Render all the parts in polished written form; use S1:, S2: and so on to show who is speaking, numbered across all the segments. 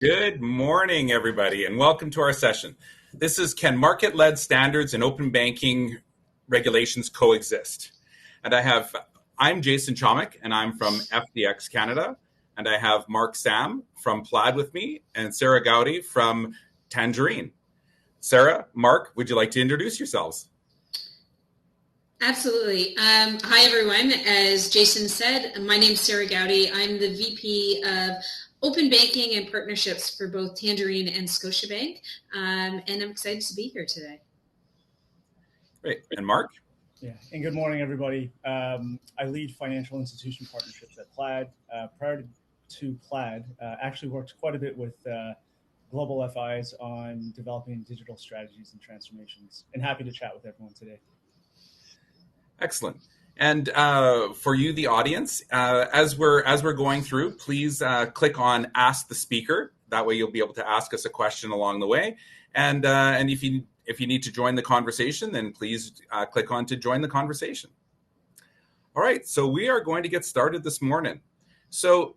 S1: Good morning, everybody, and welcome to our session. This is Can Market-Led Standards and Open Banking Regulations Coexist? And I'm Jason Chomik, and I'm from FDX Canada, and I have Mark Sam from Plaid with me, and Sarah Gowdy from Tangerine. Sarah, Mark, would you like to introduce yourselves?
S2: Absolutely. Hi, everyone. As Jason said, my name is Sarah Gowdy. I'm the VP of Open Banking and Partnerships for both Tangerine and Scotiabank, and I'm excited to be here today.
S1: Great. And Mark?
S3: Yeah, and good morning, everybody. I lead financial institution partnerships at Plaid. Prior to Plaid, actually worked quite a bit with global FIs on developing digital strategies and transformations, and happy to chat with everyone today.
S1: Excellent. And for you, the audience, as we're going through, please click on Ask the Speaker. That way, you'll be able to ask us a question along the way. And if you need to join the conversation, then please click on to join the conversation. All right, so we are going to get started this morning. So,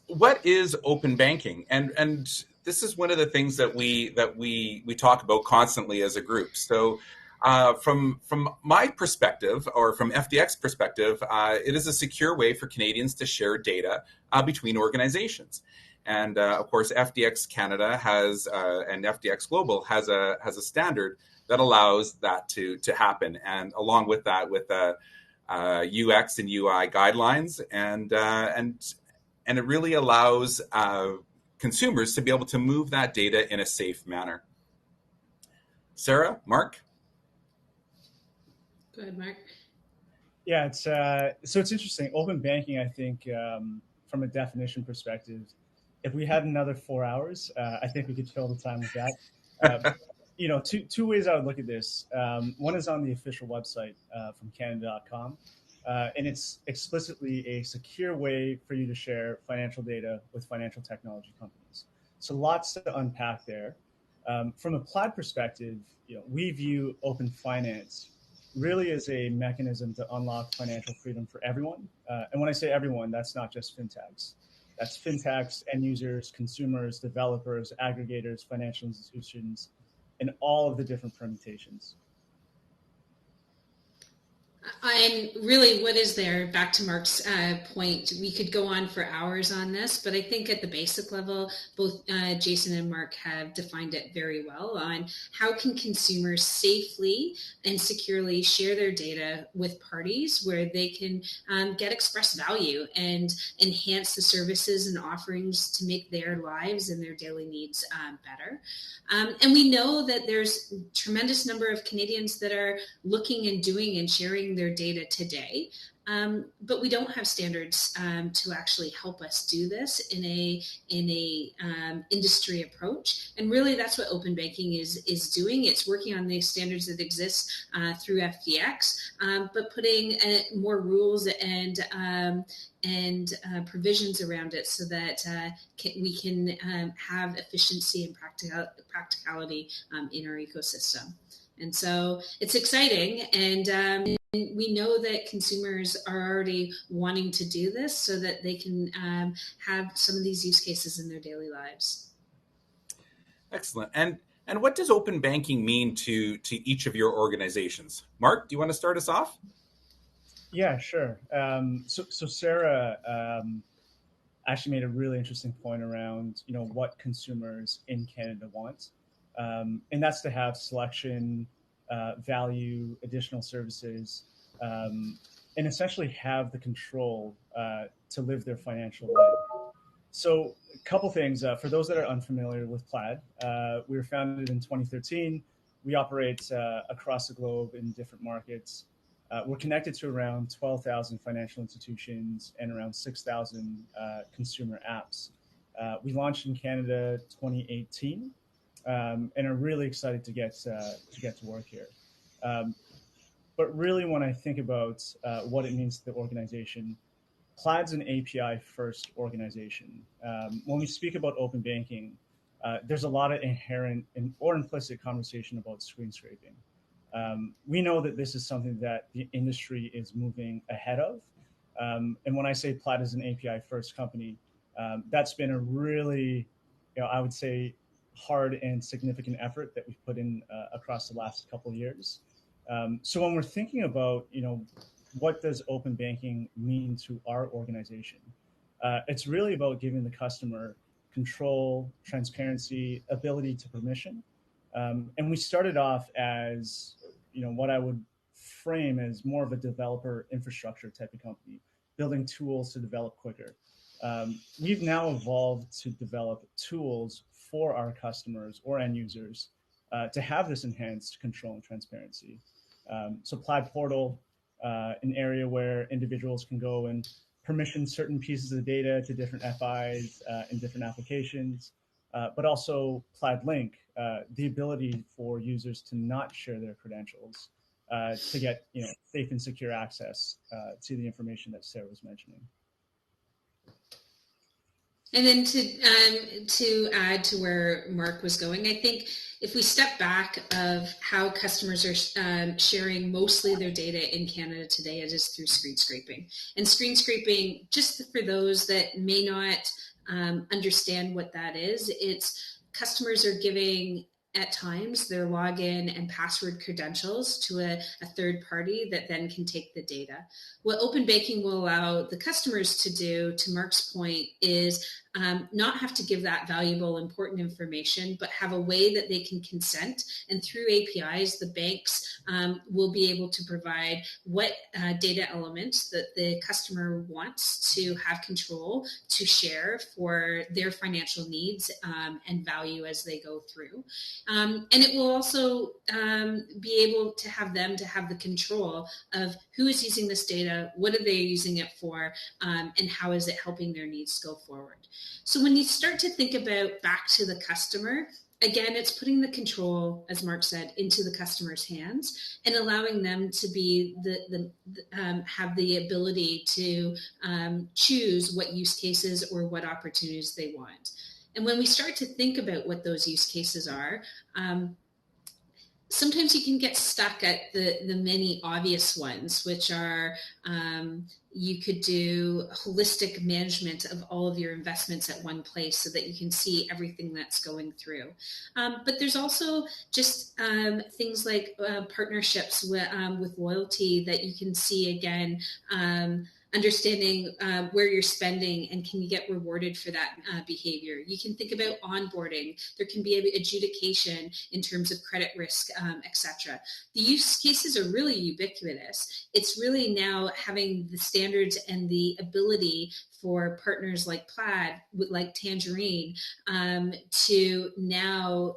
S1: what is open banking? And this is one of the things that we talk about constantly as a group. So, from my perspective, or from FDX perspective, it is a secure way for Canadians to share data between organizations. And of course, FDX Canada has and FDX Global has a standard that allows that to happen. And along with that, with UX and UI guidelines, and it really allows consumers to be able to move that data in a safe manner. Sarah, Mark?
S2: Go ahead, Mark.
S3: Yeah, it's interesting. Open banking, I think, from a definition perspective, if we had another 4 hours, I think we could fill the time with that. Two ways I would look at this. One is on the official website from Canada.com. And it's explicitly a secure way for you to share financial data with financial technology companies. So lots to unpack there. From a Plaid perspective, we view open finance really as a mechanism to unlock financial freedom for everyone. And when I say everyone, that's not just fintechs. That's fintechs, end users, consumers, developers, aggregators, financial institutions, and all of the different permutations.
S2: And really, what is there? Back to Mark's point, we could go on for hours on this, but I think at the basic level, both Jason and Mark have defined it very well on how can consumers safely and securely share their data with parties where they can get express value and enhance the services and offerings to make their lives and their daily needs better. And we know that there's a tremendous number of Canadians that are looking and doing and sharing their data today, but we don't have standards to actually help us do this in a industry approach. And really, that's what open banking is doing. It's working on the standards that exist through FDX, but putting more rules and provisions around it so that we can have efficiency and practicality in our ecosystem. And so it's exciting, and we know that consumers are already wanting to do this so that they can have some of these use cases in their daily lives.
S1: Excellent. And what does open banking mean to each of your organizations? Mark, do you want to start us off?
S3: Yeah, sure. So Sarah actually made a really interesting point around what consumers in Canada want. And that's to have selection, value, additional services, and essentially have the control to live their financial life. So a couple things. For those that are unfamiliar with Plaid, we were founded in 2013. We operate across the globe in different markets. We're connected to around 12,000 financial institutions and around 6,000 consumer apps. We launched in Canada 2018. And are really excited to get to work here. But really, when I think about what it means to the organization, Plaid's an API-first organization. When we speak about open banking, there's a lot of inherent or implicit conversation about screen scraping. We know that this is something that the industry is moving ahead of. And when I say Plaid is an API first company, that's been a really, I would say, hard and significant effort that we've put in across the last couple of years. So when we're thinking about, what does open banking mean to our organization? It's really about giving the customer control, transparency, ability to permission. And we started off as, what I would frame as more of a developer infrastructure type of company, building tools to develop quicker. We've now evolved to develop tools for our customers or end users to have this enhanced control and transparency. So Plaid Portal, an area where individuals can go and permission certain pieces of data to different FIs in different applications, but also Plaid Link, the ability for users to not share their credentials to get safe and secure access to the information that Sarah was mentioning.
S2: And then to add to where Mark was going, I think if we step back of how customers are sharing mostly their data in Canada today, it is through screen scraping. And screen scraping, just for those that may not understand what that is, it's customers are giving at times their login and password credentials to a third party that then can take the data. What open banking will allow the customers to do, to Mark's point, is not have to give that valuable, important information, but have a way that they can consent. And through APIs, the banks will be able to provide what data elements that the customer wants to have control to share for their financial needs and value as they go through. And it will also be able to have them to have the control of who is using this data, what are they using it for, and how is it helping their needs go forward. So when you start to think about back to the customer, again, it's putting the control, as Mark said, into the customer's hands and allowing them to be have the ability to choose what use cases or what opportunities they want. And when we start to think about what those use cases are, sometimes you can get stuck at the many obvious ones, which are you could do holistic management of all of your investments at one place so that you can see everything that's going through. But there's also just things like partnerships with loyalty that you can see again, understanding where you're spending and can you get rewarded for that behavior. You can think about onboarding. There can be adjudication in terms of credit risk, etc. The use cases are really ubiquitous. It's really now having the standards and the ability for partners like Plaid, like Tangerine, to now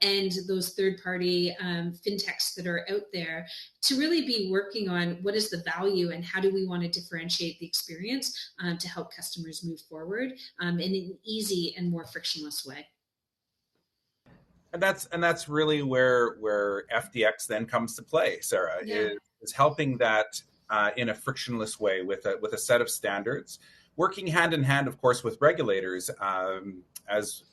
S2: end those third-party fintechs that are out there to really be working on what is the value and how do we want to differentiate the experience to help customers move forward in an easy and more frictionless way.
S1: And that's really where FDX then comes to play, Sarah, is helping that in a frictionless way with a set of standards, working hand in hand, of course, with regulators, as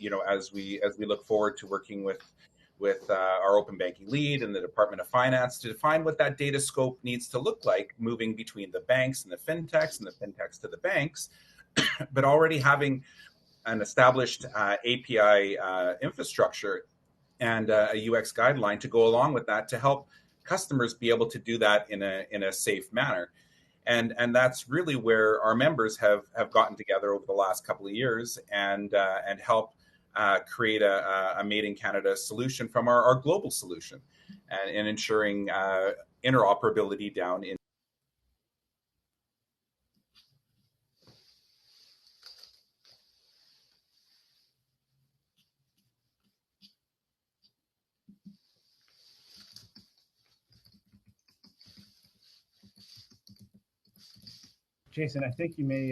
S1: we look forward to working with our open banking lead and the Department of Finance to define what that data scope needs to look like, moving between the banks and the fintechs to the banks, but already having an established API infrastructure and a UX guideline to go along with that to help customers be able to do that in a safe manner. And that's really where our members have gotten together over the last couple of years and help create a Made in Canada solution from our global solution and ensuring interoperability down in.
S3: Jason, I think you may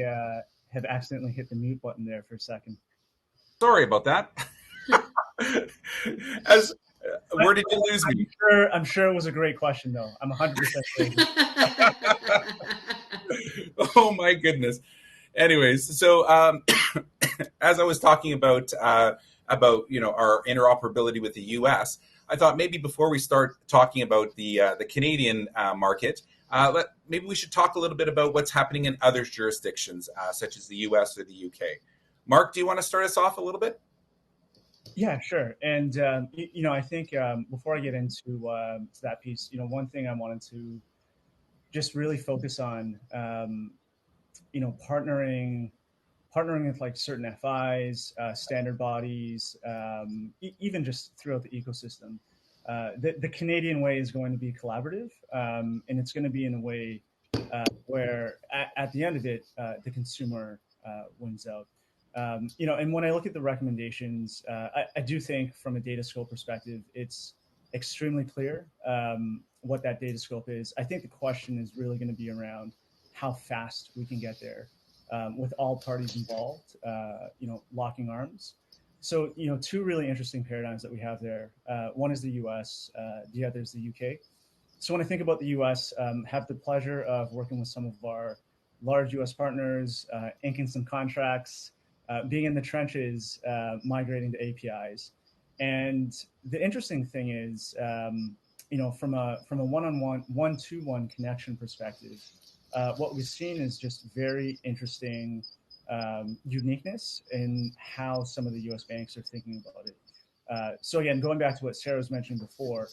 S3: have accidentally hit the mute button there for a second.
S1: Sorry about that. Where did you lose me?
S3: I'm sure it was a great question, though. I'm 100% sure.
S1: Oh my goodness. Anyways, so as I was talking about our interoperability with the U.S., I thought maybe before we start talking about the Canadian market, Maybe we should talk a little bit about what's happening in other jurisdictions, such as the US or the UK. Mark, do you want to start us off a little bit?
S3: Yeah, sure. And I think before I get into to that piece, one thing I wanted to just really focus on, partnering with like certain FIs, standard bodies, even just throughout the ecosystem. The Canadian way is going to be collaborative, and it's going to be in a way where at the end of it, the consumer wins out. And when I look at the recommendations, I do think from a data scope perspective, it's extremely clear what that data scope is. I think the question is really going to be around how fast we can get there with all parties involved, locking arms. So, two really interesting paradigms that we have there. One is the US, the other is the UK. So when I think about the US, have the pleasure of working with some of our large US partners, inking some contracts, being in the trenches, migrating to APIs. And the interesting thing is, from a one-on-one, one-to-one connection perspective, what we've seen is just very interesting uniqueness in how some of the U.S. banks are thinking about it. So again, going back to what Sarah was mentioning before,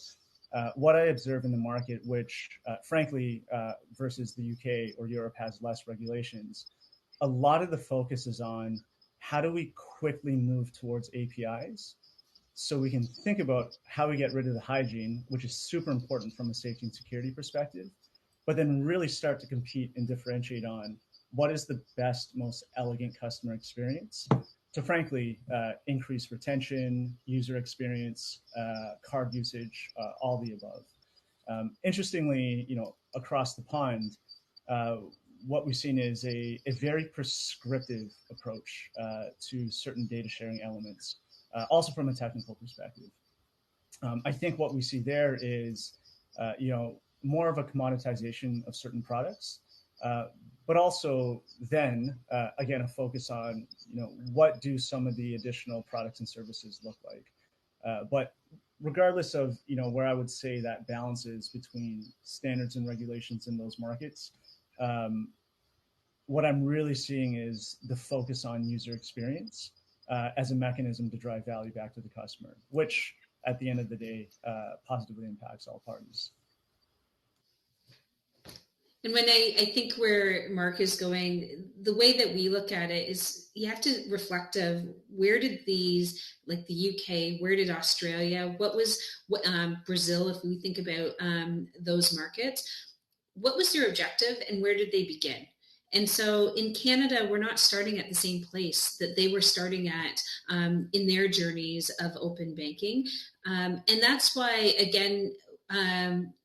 S3: what I observe in the market, which frankly, versus the UK or Europe has less regulations, a lot of the focus is on how do we quickly move towards APIs so we can think about how we get rid of the hygiene, which is super important from a safety and security perspective, but then really start to compete and differentiate on what is the best, most elegant customer experience to frankly increase retention, user experience, card usage, all the above. Interestingly, across the pond, what we've seen is a very prescriptive approach to certain data sharing elements, also from a technical perspective. I think what we see there is, more of a commoditization of certain products, but also then, again, a focus on, what do some of the additional products and services look like? But regardless of, where I would say that balance is between standards and regulations in those markets, what I'm really seeing is the focus on user experience as a mechanism to drive value back to the customer, which at the end of the day positively impacts all parties.
S2: And when I think where Mark is going, the way that we look at it is you have to reflect of where did these, like the UK, where did Australia, Brazil, if we think about those markets, what was their objective and where did they begin? And so in Canada, we're not starting at the same place that they were starting at in their journeys of open banking. And that's why, again,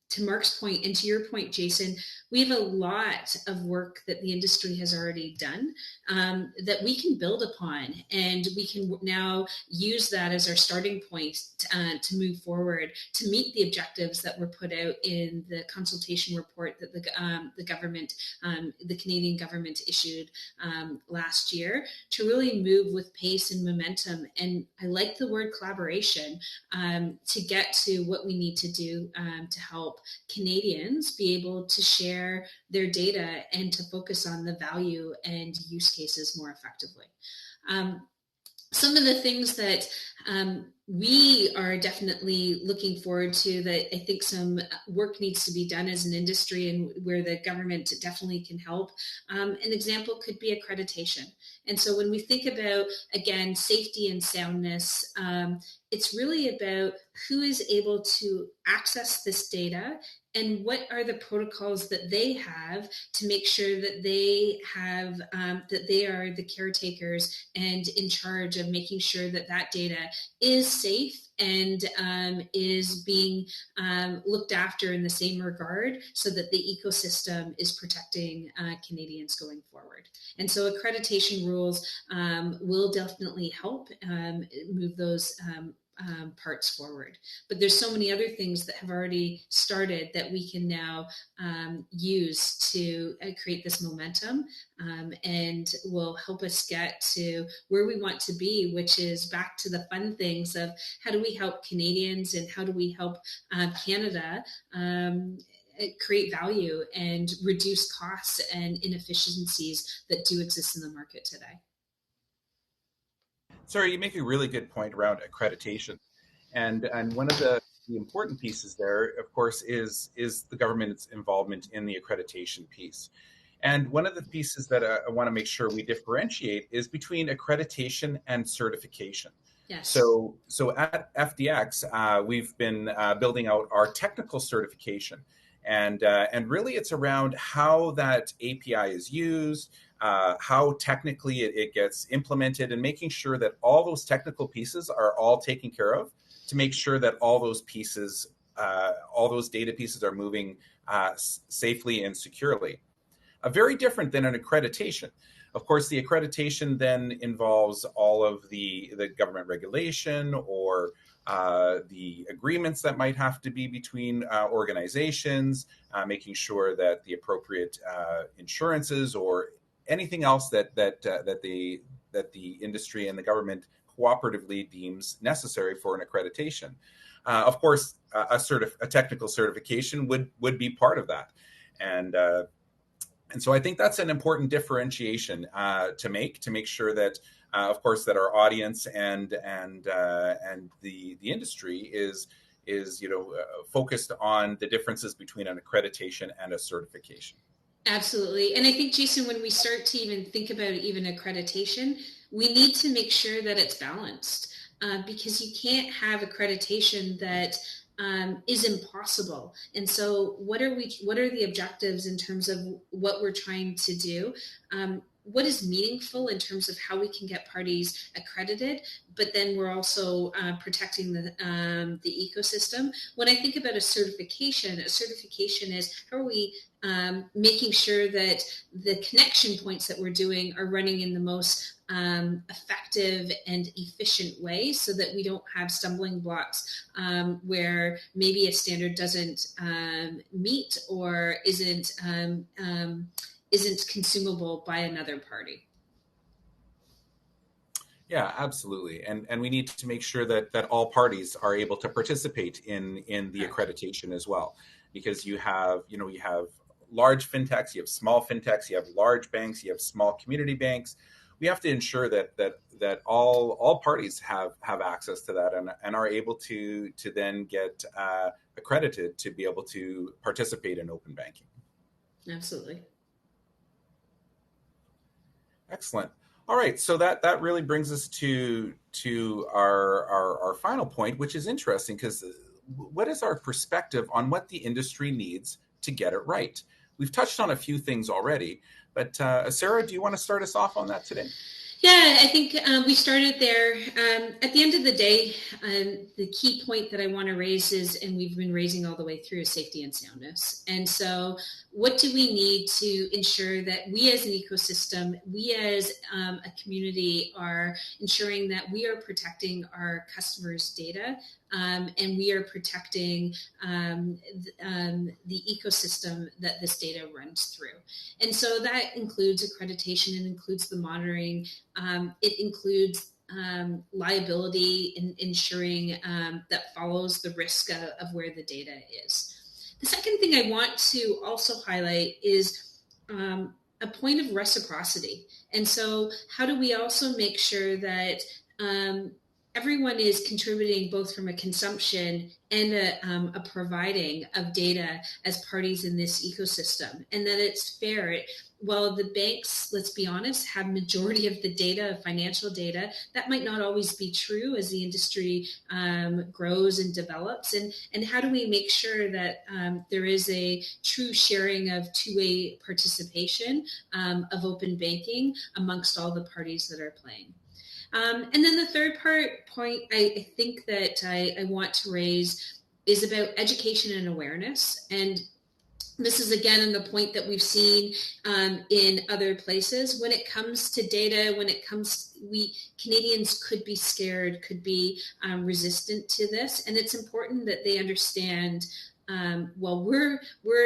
S2: to Mark's point and to your point, Jason, we have a lot of work that the industry has already done that we can build upon, and we can now use that as our starting point to move forward to meet the objectives that were put out in the consultation report that the government, the Canadian government issued last year, to really move with pace and momentum. And I like the word collaboration to get to what we need to do to help Canadians be able to share their data and to focus on the value and use cases more effectively. Some of the things that we are definitely looking forward to, that I think some work needs to be done as an industry and where the government definitely can help. An example could be accreditation. And so when we think about, again, safety and soundness, it's really about who is able to access this data and what are the protocols that they have to make sure that they have, that they are the caretakers and in charge of making sure that that data is safe and is being looked after in the same regard, so that the ecosystem is protecting Canadians going forward. And so accreditation rules will definitely help move those parts forward. But there's so many other things that have already started that we can now use to create this momentum and will help us get to where we want to be, which is back to the fun things of how do we help Canadians and how do we help Canada create value and reduce costs and inefficiencies that do exist in the market today.
S1: Sorry, you make a really good point around accreditation, and one of the important pieces there, of course, is the government's involvement in the accreditation piece. And one of the pieces that I want to make sure we differentiate is between accreditation and certification.
S2: Yes.
S1: So at FDX, we've been building out our technical certification, and really it's around how that API is used, how technically it gets implemented, and making sure that all those technical pieces are all taken care of to make sure that all those pieces, all those data pieces are moving safely and securely. Very different than an accreditation. Of course, the accreditation then involves all of the government regulation or the agreements that might have to be between organizations, making sure that the appropriate insurances or anything else that the industry and the government cooperatively deems necessary for an accreditation. Of course, a technical certification would be part of that, and so I think that's an important differentiation to make sure that, of course, that our audience and the industry is focused on the differences between an accreditation and a certification.
S2: Absolutely. And I think, Jason, when we start to even think about even accreditation, we need to make sure that it's balanced, because you can't have accreditation that is impossible. And so what are the objectives in terms of what we're trying to do? What is meaningful in terms of how we can get parties accredited, but then we're also protecting the ecosystem. When I think about a certification is how are we making sure that the connection points that we're doing are running in the most effective and efficient way, so that we don't have stumbling blocks where maybe a standard doesn't meet or isn't consumable by another party.
S1: Yeah, absolutely. And we need to make sure that all parties are able to participate in the accreditation as well, because you have large fintechs, you have small fintechs, you have large banks, you have small community banks. We have to ensure that all parties have access to that and are able to then get accredited to be able to participate in open banking.
S2: Absolutely.
S1: Excellent. All right, so that really brings us to our final point, which is interesting, because what is our perspective on what the industry needs to get it right? We've touched on a few things already, but Sarah, do you want to start us off on that today?
S2: Yeah, I think we started there. At the end of the day, the key point that I want to raise is, and we've been raising all the way through, is safety and soundness. And so what do we need to ensure that we as an ecosystem, we as a community are ensuring that we are protecting our customers' data, and we are protecting the ecosystem that this data runs through. And so that includes accreditation, and includes the monitoring. It includes liability in ensuring that follows the risk of where the data is. The second thing I want to also highlight is a point of reciprocity. And so how do we also make sure that everyone is contributing both from a consumption and a providing of data as parties in this ecosystem, and that it's fair? While the banks, let's be honest, have majority of the data, financial data, that might not always be true as the industry grows and develops. And how do we make sure that there is a true sharing of two-way participation of open banking amongst all the parties that are playing? And then the third point I think that I want to raise is about education and awareness. And this is, again, in the point that we've seen in other places. When it comes to data, Canadians could be scared, could be resistant to this. And it's important that they understand, while we're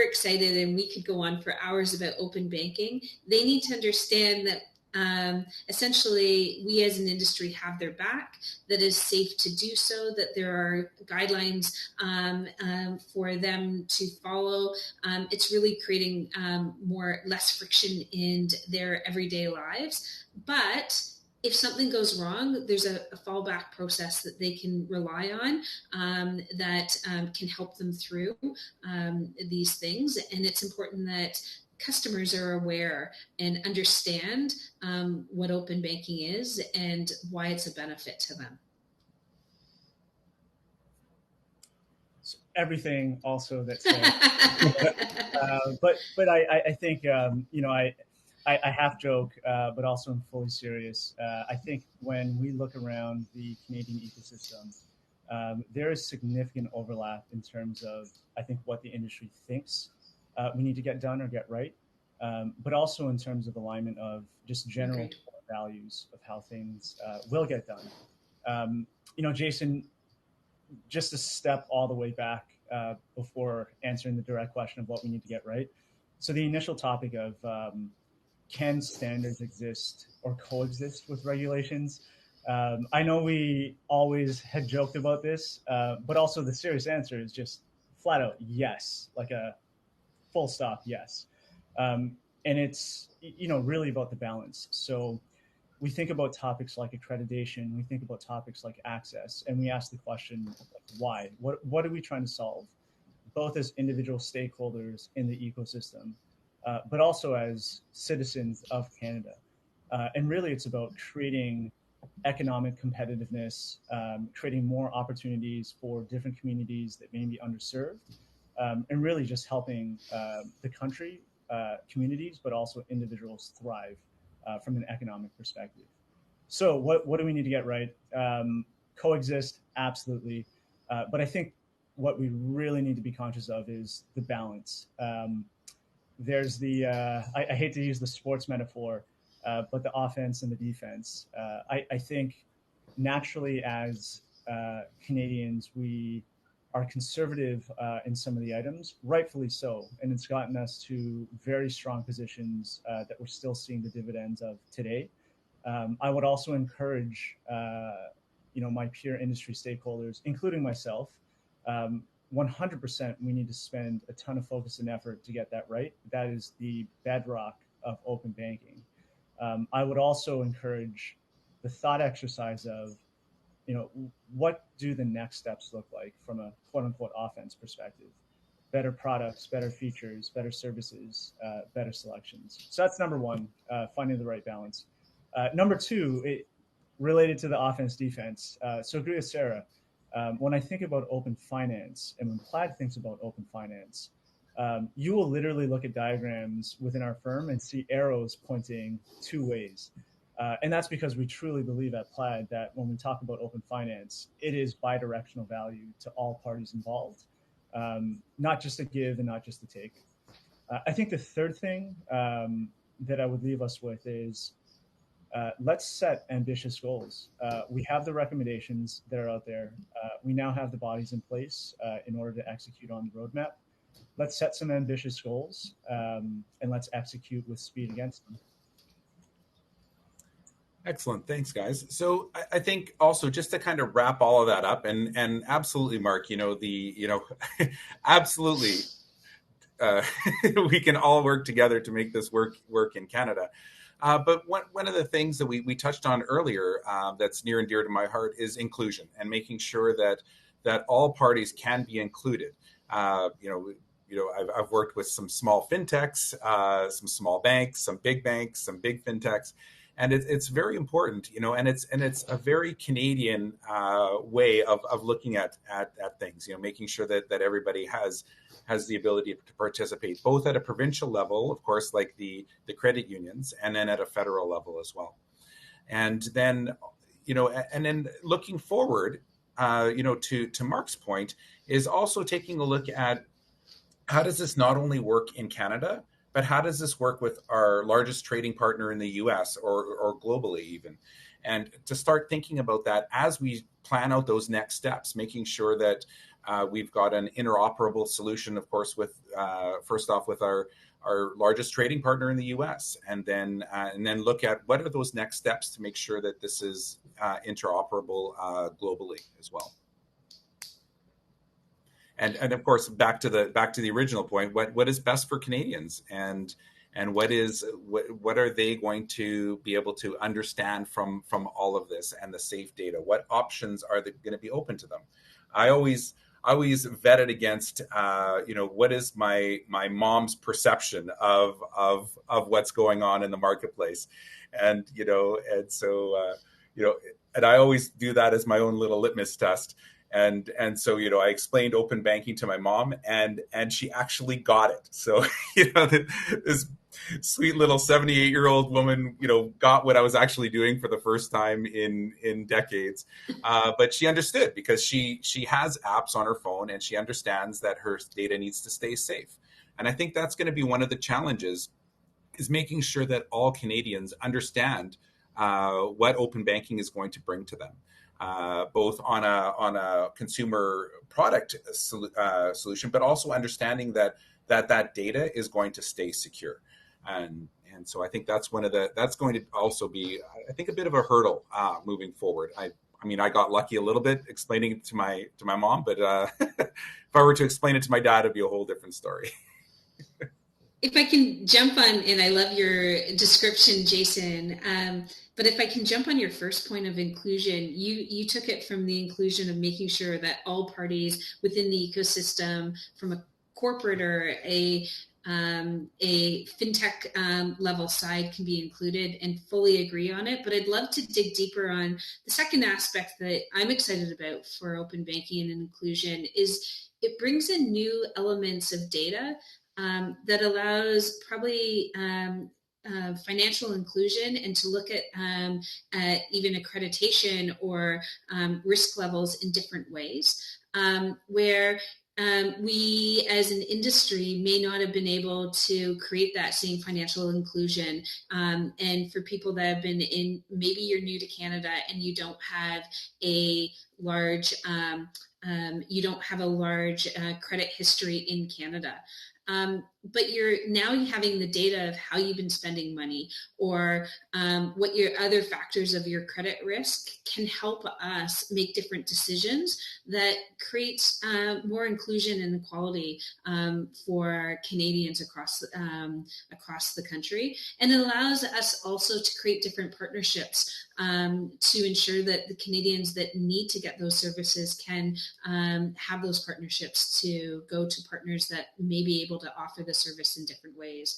S2: excited and we could go on for hours about open banking, they need to understand that essentially we as an industry have their back, that is safe to do so, that there are guidelines for them to follow. It's really creating less friction in their everyday lives. But if something goes wrong, there's a fallback process that they can rely on that can help them through these things. And it's important that customers are aware and understand what open banking is and why it's a benefit to them.
S3: So everything also that said, but I think I half joke, but also I'm fully serious. I think when we look around the Canadian ecosystem, there is significant overlap in terms of, I think, what the industry thinks we need to get done or get right, but also in terms of alignment of just general
S2: Agreed.
S3: values of how things will get done. Jason, just to step all the way back before answering the direct question of what we need to get right. So the initial topic of can standards exist or coexist with regulations? I know we always had joked about this, but also the serious answer is just flat out yes, like a full stop yes. And it's really about the balance. So we think about topics like accreditation, we think about topics like access, and we ask the question, why? What are we trying to solve, both as individual stakeholders in the ecosystem, but also as citizens of Canada? And really, it's about creating economic competitiveness, creating more opportunities for different communities that may be underserved, and really just helping the country, communities, but also individuals thrive from an economic perspective. So what do we need to get right? Coexist, absolutely. But I think what we really need to be conscious of is the balance. There's I hate to use the sports metaphor, but the offense and the defense. I think naturally as Canadians, we are conservative in some of the items, rightfully so, and it's gotten us to very strong positions that we're still seeing the dividends of today. I would also encourage, my peer industry stakeholders, including myself, 100% we need to spend a ton of focus and effort to get that right. That is the bedrock of open banking. I would also encourage the thought exercise of, what do the next steps look like from a quote unquote offense perspective? Better products, better features, better services, better selections. So that's number one, finding the right balance. Number two, related to the offense defense. So agree with Sarah. When I think about open finance and when Plaid thinks about open finance, you will literally look at diagrams within our firm and see arrows pointing two ways. And that's because we truly believe at Plaid that when we talk about open finance, it is bidirectional value to all parties involved, not just to give and not just to take. I think the third thing that I would leave us with is let's set ambitious goals. We have the recommendations that are out there. We now have the bodies in place in order to execute on the roadmap. Let's set some ambitious goals and let's execute with speed against them.
S1: Excellent. Thanks, guys. So I think also just to kind of wrap all of that up and absolutely, Mark, absolutely, we can all work together to make this work in Canada. But one of the things that we touched on earlier that's near and dear to my heart is inclusion and making sure that all parties can be included. I've worked with some small fintechs, some small banks, some big fintechs. And it's very important, and it's a very Canadian way of looking at things, making sure that everybody has the ability to participate, both at a provincial level, of course, like the credit unions, and then at a federal level as well. And then, looking forward, to Mark's point, is also taking a look at how does this not only work in Canada, but how does this work with our largest trading partner in the US or globally even? And to start thinking about that as we plan out those next steps, making sure that we've got an interoperable solution, of course, with first off with our our largest trading partner in the U.S., and then look at what are those next steps to make sure that this is interoperable globally as well. And of course, back to the original point, what is best for Canadians, and what are they going to be able to understand from all of this and the safe data? What options are they going to be open to them? I always vet it against what is my mom's perception of what's going on in the marketplace, and I always do that as my own little litmus test. And so, I explained open banking to my mom, and she actually got it. So, this sweet little 78-year-old woman, got what I was actually doing for the first time in decades. But she understood, because she has apps on her phone, and she understands that her data needs to stay safe. And I think that's going to be one of the challenges, is making sure that all Canadians understand what open banking is going to bring to them. Both on a consumer product solution, but also understanding that data is going to stay secure, and so I think that's going to also be, I think, a bit of a hurdle moving forward. I mean, I got lucky a little bit explaining it to my mom, but if I were to explain it to my dad, it'd be a whole different story.
S2: If I can jump on, and I love your description, Jason, but if I can jump on your first point of inclusion, you took it from the inclusion of making sure that all parties within the ecosystem, from a corporate or a fintech level side, can be included, and fully agree on it. But I'd love to dig deeper on the second aspect that I'm excited about for open banking and inclusion is it brings in new elements of data that allows probably financial inclusion, and to look at even accreditation or risk levels in different ways, where we as an industry may not have been able to create that same financial inclusion. And for people that have been in, maybe you're new to Canada and you don't have a large credit history in Canada. But you're now having the data of how you've been spending money, or what your other factors of your credit risk can help us make different decisions that creates more inclusion and equality for Canadians across the country, and it allows us also to create different partnerships to ensure that the Canadians that need to get those services can have those partnerships to go to partners that may be able to offer the service in different ways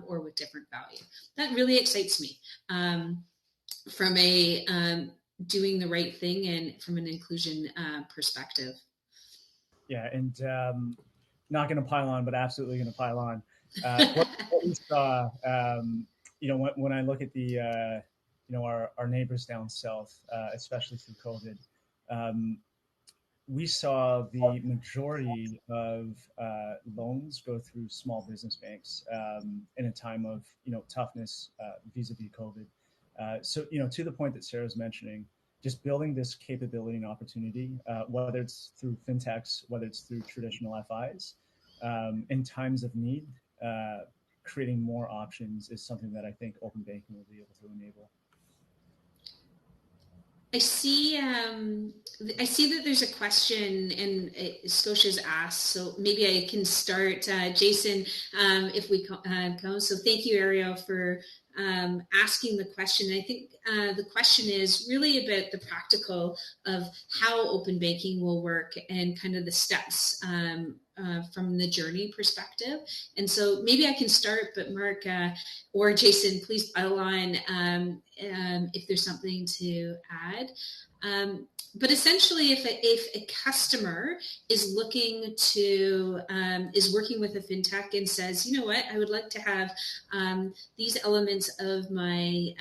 S2: or with different value. That really excites me from a doing the right thing and from an inclusion perspective.
S3: Yeah, and not going to pile on, but absolutely going to pile on. What we saw, when I look at the, our neighbors down south, especially through COVID, we saw the majority of loans go through small business banks in a time of toughness vis-a-vis COVID. So to the point that Sarah's mentioning, just building this capability and opportunity, whether it's through fintechs, whether it's through traditional FIs, in times of need, creating more options is something that I think open banking will be able to enable.
S2: I see that there's a question, and Scotia's asked, so maybe I can start, Jason, if we go. So thank you, Ariel, for asking the question. I think the question is really about the practical of how open banking will work and kind of the steps from the journey perspective. And so maybe I can start, but Mark or Jason, please pile on if there's something to add. But essentially, if a customer is looking to is working with a fintech and says, you know what, I would like to have these elements of my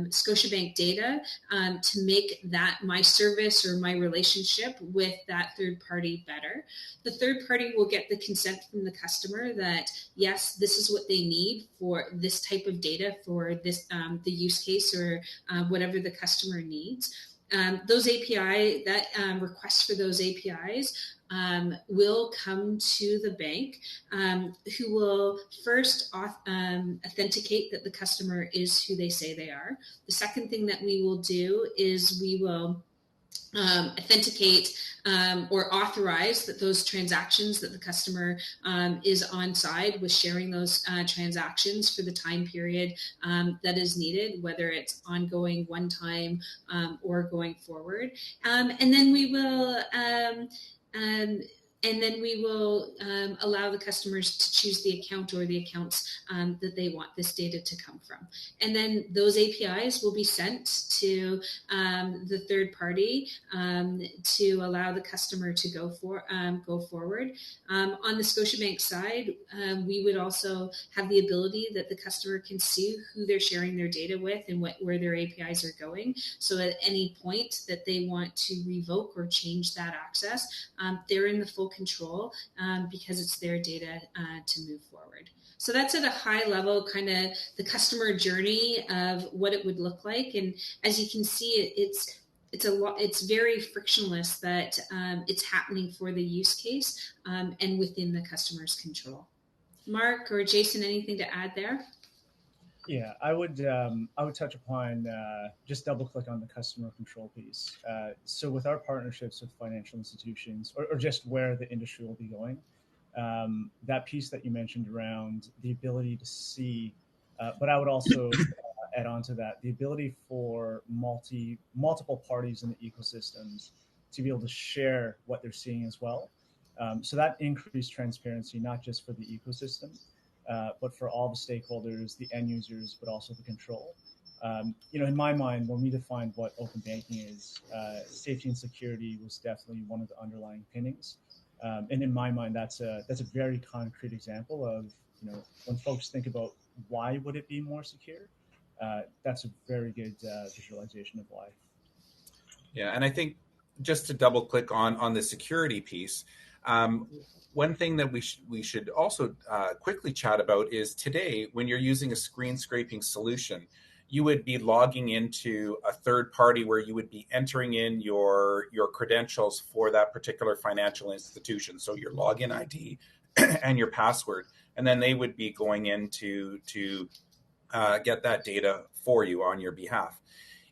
S2: Scotiabank data to make that my service or my relationship with that third party better. The third party will get the consent from the customer that yes, this is what they need for this type of data for this the use case or whatever the customer needs. those API, that request for those APIs will come to the bank, who will first authenticate that the customer is who they say they are. The second thing that we will do is we will authenticate or authorize that those transactions, that the customer is on side with sharing those transactions for the time period that is needed, whether it's ongoing, one time, or going forward. And then we will allow the customers to choose the account or the accounts that they want this data to come from. And then those APIs will be sent to the third party to allow the customer to go forward. On the Scotiabank side, we would also have the ability that the customer can see who they're sharing their data with and where their APIs are going. So at any point that they want to revoke or change that access, they're in the full control because it's their data to move forward. So that's at a high level, kind of the customer journey of what it would look like. And as you can see, it's very frictionless that it's happening for the use case and within the customer's control. Mark or Jason, anything to add there?
S3: Yeah, I would touch upon just double click on the customer control piece. So with our partnerships with financial institutions, or just where the industry will be going, that piece that you mentioned around the ability to see, but I would also add on to that the ability for multiple parties in the ecosystems to be able to share what they're seeing as well. So that increased transparency, not just for the ecosystem, but for all the stakeholders, the end users, but also the control. In my mind, when we defined what open banking is, safety and security was definitely one of the underlying pinnings. And in my mind, that's a very concrete example of, when folks think about why would it be more secure, that's a very good visualization of why.
S1: Yeah, and I think just to double click on the security piece, one thing that we should also quickly chat about is today, when you're using a screen scraping solution, you would be logging into a third party where you would be entering in your credentials for that particular financial institution. So your login ID and your password, and then they would be going in to get that data for you on your behalf.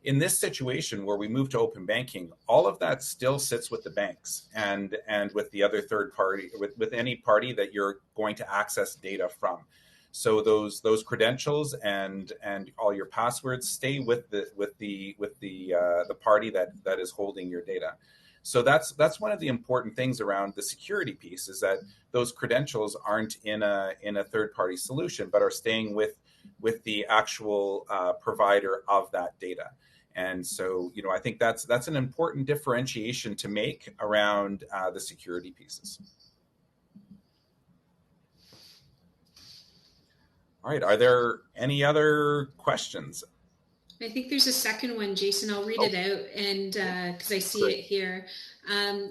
S1: In this situation where we move to open banking, all of that still sits with the banks and with the other third party, with any party that you're going to access data from. So those credentials and all your passwords stay with the party that is holding your data. So that's one of the important things around the security piece, is that those credentials aren't in a third party solution, but are staying with the actual provider of that data. And so, I think that's an important differentiation to make around the security pieces. All right. Are there any other questions?
S2: I think there's a second one, Jason. I'll read it out, and because I see it here.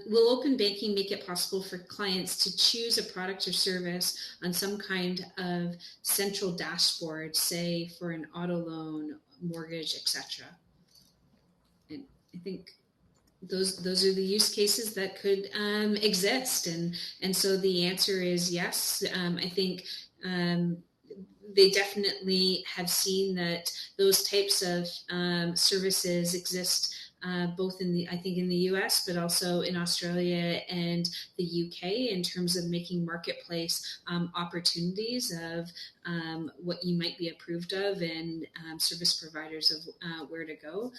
S2: Will open banking make it possible for clients to choose a product or service on some kind of central dashboard, say for an auto loan, mortgage, etc.? And I think those are the use cases that could exist, and so the answer is yes. I think they definitely have seen that those types of services exist both in the US, but also in Australia and the UK, in terms of making marketplace opportunities of what you might be approved of and service providers of where to go.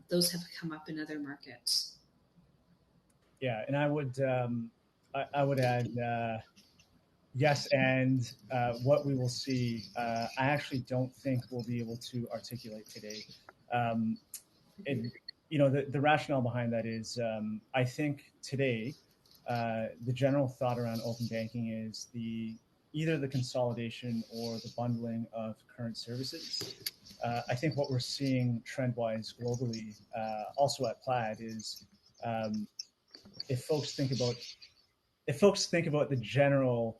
S2: Those have come up in other markets.
S3: Yeah, and I would add yes, and what we will see, I actually don't think we'll be able to articulate today. The rationale behind that is, I think today, the general thought around open banking is either the consolidation or the bundling of current services. I think what we're seeing trend-wise globally, also at Plaid, is if folks think about the general,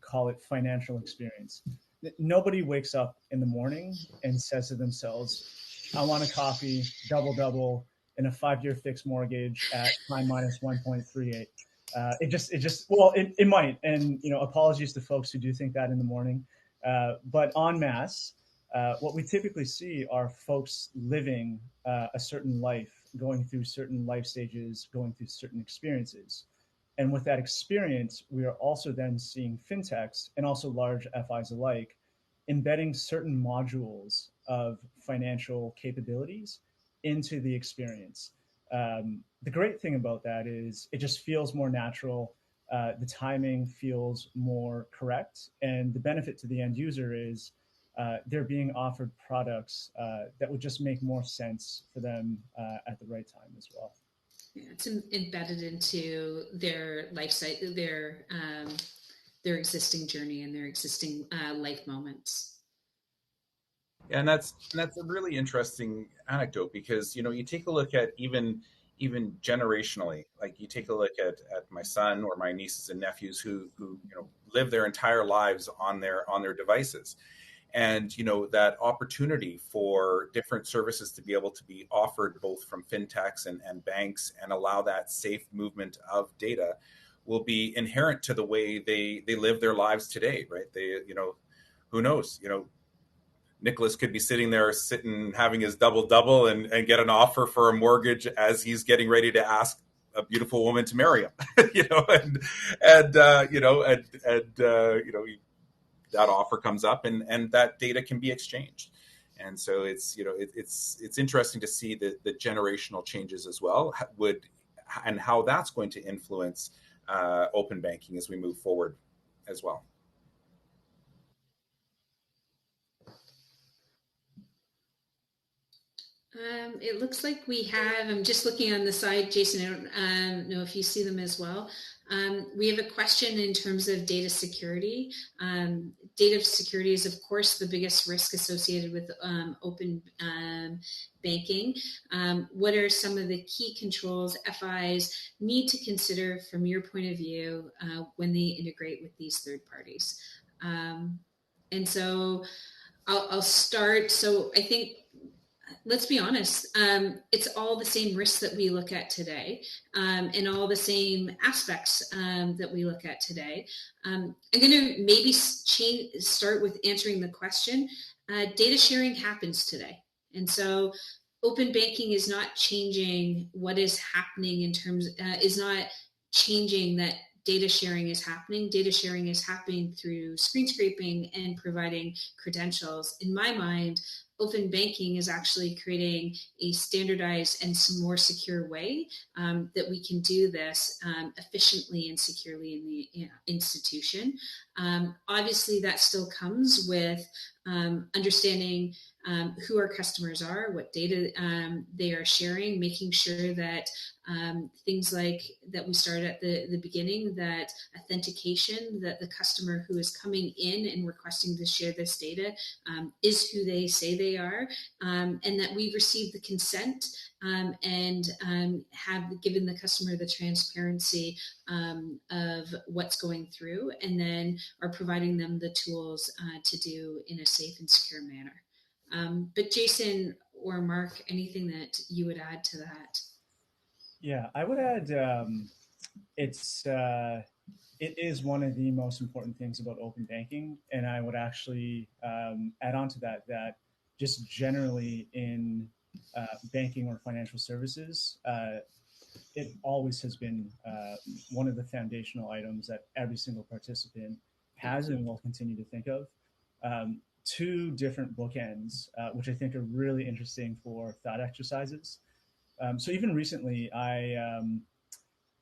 S3: call it financial experience, nobody wakes up in the morning and says to themselves, I want a coffee, double, and a 5-year fixed mortgage at prime minus 1.38. It might. And, apologies to folks who do think that in the morning. But en masse, what we typically see are folks living a certain life, going through certain life stages, going through certain experiences. And with that experience, we are also then seeing fintechs and also large FIs alike embedding certain modules of financial capabilities into the experience. The great thing about that is it just feels more natural. The timing feels more correct. And the benefit to the end user is they're being offered products that would just make more sense for them at the right time as well.
S2: Yeah, it's embedded into their life cycle, their existing journey and their existing life moments.
S1: And that's a really interesting anecdote because you take a look at even generationally, like you take a look at my son or my nieces and nephews who live their entire lives on their devices, and that opportunity for different services to be able to be offered both from fintechs and banks and allow that safe movement of data will be inherent to the way they live their lives today, right? They who knows, Nicholas could be sitting having his double and get an offer for a mortgage as he's getting ready to ask a beautiful woman to marry him, that offer comes up and that data can be exchanged. And so it's interesting to see the generational changes as well and how that's going to influence open banking as we move forward as well.
S2: It looks like we have, I'm just looking on the side, Jason, I don't know if you see them as well. We have a question in terms of data security. Data security is, of course, the biggest risk associated with open banking. What are some of the key controls FIs need to consider from your point of view when they integrate with these third parties? And so I'll start. So I think, let's be honest, it's all the same risks that we look at today and all the same aspects that we look at today. I'm going to maybe start with answering the question. Data sharing happens today. And so open banking is not changing what is happening is not changing that data sharing is happening. Data sharing is happening through screen scraping and providing credentials. In my mind, open banking is actually creating a standardized and some more secure way that we can do this efficiently and securely in the institution. Obviously, that still comes with understanding who our customers are, what data they are sharing, making sure that things like that we started at the beginning, that authentication, that the customer who is coming in and requesting to share this data is who they say they are, and that we've received the consent and have given the customer the transparency of what's going through, and then are providing them the tools to do in a safe and secure manner. But Jason or Mark, anything that you would add to that?
S3: Yeah, I would add it is one of the most important things about open banking, and I would actually add on to that just generally in banking or financial services, it always has been one of the foundational items that every single participant has and will continue to think of. Two different bookends, which I think are really interesting for thought exercises. So even recently, I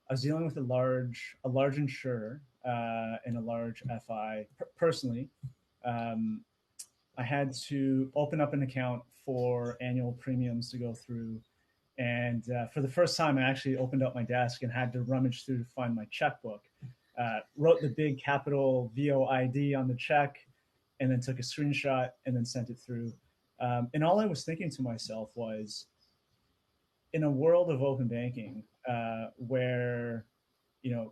S3: was dealing with a large insurer and a large FI. Personally, I had to open up an account for annual premiums to go through. And for the first time, I actually opened up my desk and had to rummage through to find my checkbook. Wrote the big capital VOID on the check, and then took a screenshot and then sent it through. And all I was thinking to myself was, in a world of open banking, where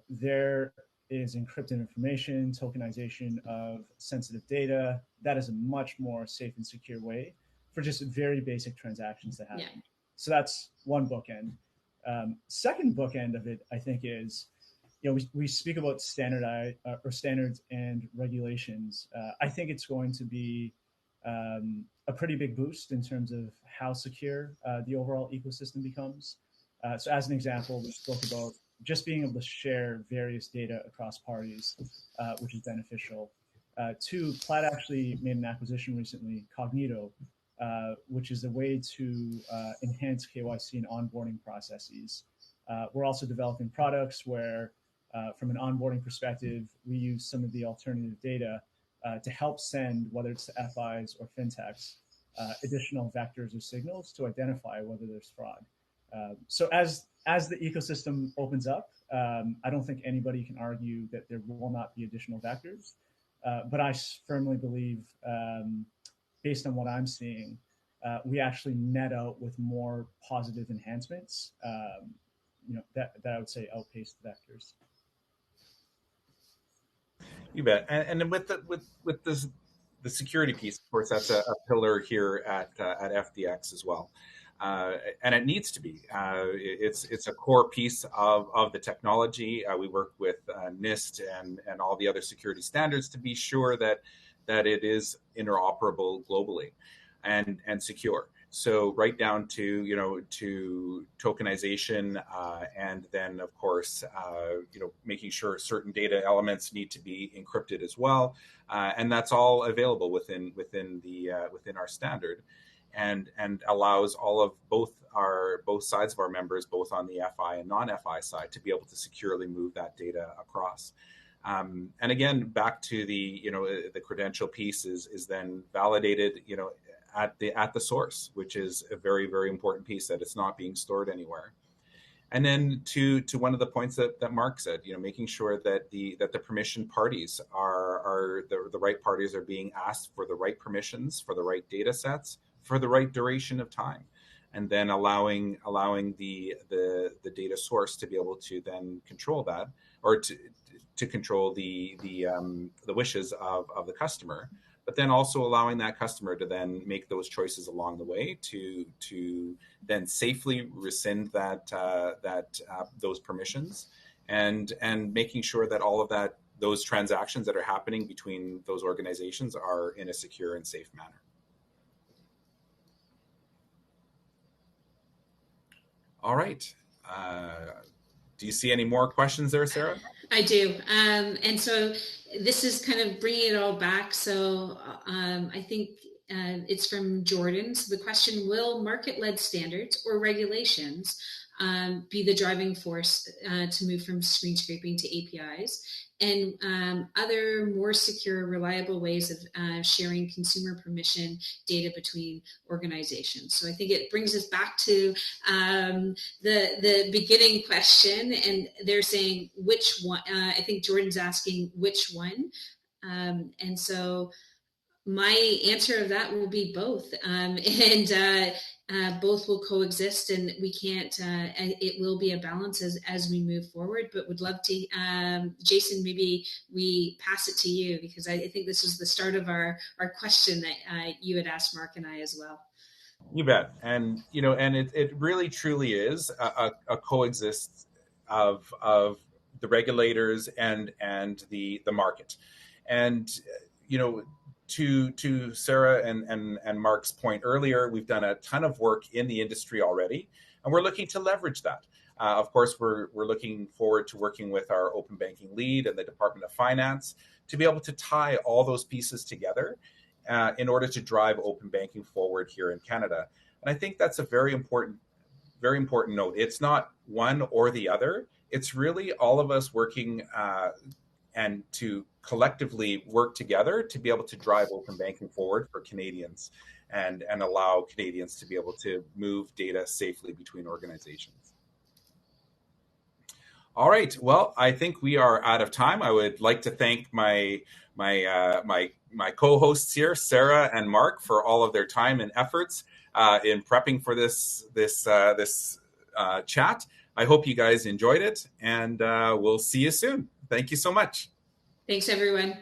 S3: there is encrypted information, tokenization of sensitive data, that is a much more safe and secure way for just very basic transactions to happen. So that's one bookend. Second bookend of it, I think, is we speak about standards and regulations. I think it's going to be a pretty big boost in terms of how secure the overall ecosystem becomes. So, as an example, we spoke about just being able to share various data across parties, which is beneficial. Two, Plaid actually made an acquisition recently, Cognito, which is a way to enhance KYC and onboarding processes. We're also developing products where, from an onboarding perspective, we use some of the alternative data to help send, whether it's to FIs or fintechs, additional vectors or signals to identify whether there's fraud. So as the ecosystem opens up, I don't think anybody can argue that there will not be additional vectors. But I firmly believe, based on what I'm seeing, we actually net out with more positive enhancements. That I would say outpace the vectors.
S1: You bet. And then with the security piece, of course, that's a pillar here at FDX as well. And it needs to be. It's a core piece of the technology. We work with NIST and all the other security standards to be sure that it is interoperable globally and secure. So right down to tokenization, and then of course making sure certain data elements need to be encrypted as well, and that's all available within our standard. And allows all of both sides of our members, both on the FI and non-FI side, to be able to securely move that data across. And again, back to the credential piece is then validated at the source, which is a very, very important piece, that it's not being stored anywhere. And then to one of the points that Mark said, making sure that the permission parties are the right parties, are being asked for the right permissions, for the right data sets, for the right duration of time, and then allowing the data source to be able to then control that, or to control the wishes of the customer, but then also allowing that customer to then make those choices along the way to then safely rescind those permissions, and making sure that all of those transactions that are happening between those organizations are in a secure and safe manner. All right. Do you see any more questions there, Sarah?
S2: I do. And so this is kind of bringing it all back. So I think it's from Jordan. So the question, will market-led standards or regulations be the driving force to move from screen scraping to APIs, and other more secure, reliable ways of sharing consumer permission data between organizations? So I think it brings us back to the beginning question, and they're saying which one. I think Jordan's asking which one, and so my answer of that will be both, and both will coexist, and we can't. It will be a balance as we move forward. But would love to, Jason. Maybe we pass it to you, because I think this was the start of our question that you had asked Mark and I as well.
S1: You bet. And it really truly is a coexist of the regulators and the market. And to Sarah and Mark's point earlier, we've done a ton of work in the industry already, and we're looking to leverage that. Of course, we're looking forward to working with our open banking lead and the Department of Finance to be able to tie all those pieces together in order to drive open banking forward here in Canada. And I think that's a very important note. It's not one or the other. It's really all of us working and to collectively work together to be able to drive open banking forward for Canadians and allow Canadians to be able to move data safely between organizations. All right. Well, I think we are out of time. I would like to thank my co-hosts here, Sarah and Mark, for all of their time and efforts in prepping for this chat. I hope you guys enjoyed it, and we'll see you soon. Thank you so much.
S2: Thanks, everyone.